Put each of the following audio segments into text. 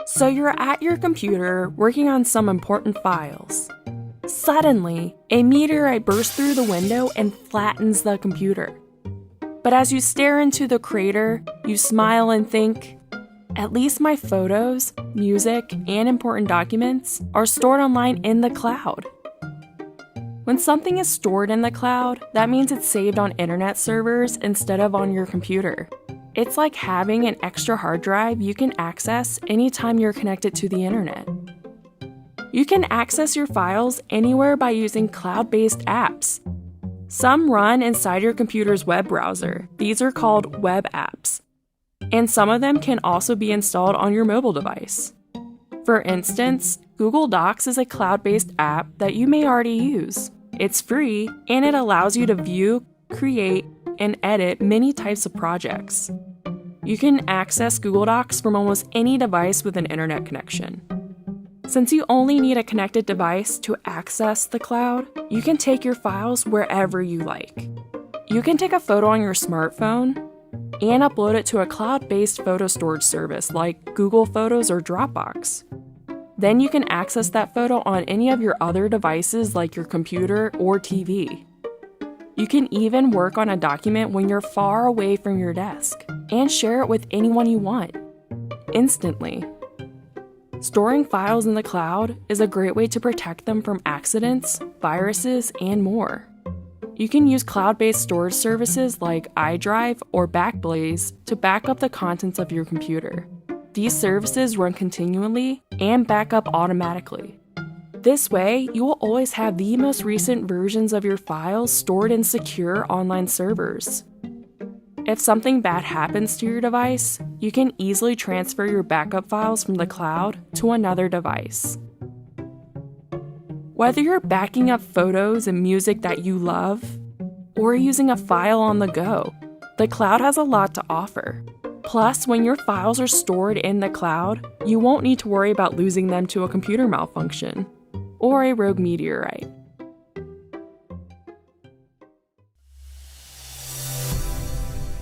So you're at your computer working on some important files. Suddenly, a meteorite bursts through the window and flattens the computer. But as you stare into the crater, you smile and think, at least my photos, music, and important documents are stored online in the cloud. When something is stored in the cloud, that means it's saved on internet servers instead of on your computer. It's like having an extra hard drive you can access anytime you're connected to the internet. You can access your files anywhere by using cloud-based apps. Some run inside your computer's web browser. These are called web apps. And some of them can also be installed on your mobile device. For instance, Google Docs is a cloud-based app that you may already use. It's free, and it allows you to view, create, and edit many types of projects. You can access Google Docs from almost any device with an internet connection. Since you only need a connected device to access the cloud, you can take your files wherever you like. You can take a photo on your smartphone and upload it to a cloud-based photo storage service like Google Photos or Dropbox. Then you can access that photo on any of your other devices like your computer or TV. You can even work on a document when you're far away from your desk and share it with anyone you want, instantly. Storing files in the cloud is a great way to protect them from accidents, viruses, and more. You can use cloud-based storage services like iDrive or Backblaze to back up the contents of your computer. These services run continually and back up automatically. This way, you will always have the most recent versions of your files stored in secure online servers. If something bad happens to your device, you can easily transfer your backup files from the cloud to another device. Whether you're backing up photos and music that you love, or using a file on the go, the cloud has a lot to offer. Plus, when your files are stored in the cloud, you won't need to worry about losing them to a computer malfunction or a rogue meteorite.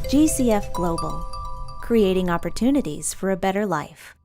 GCF Global, creating opportunities for a better life.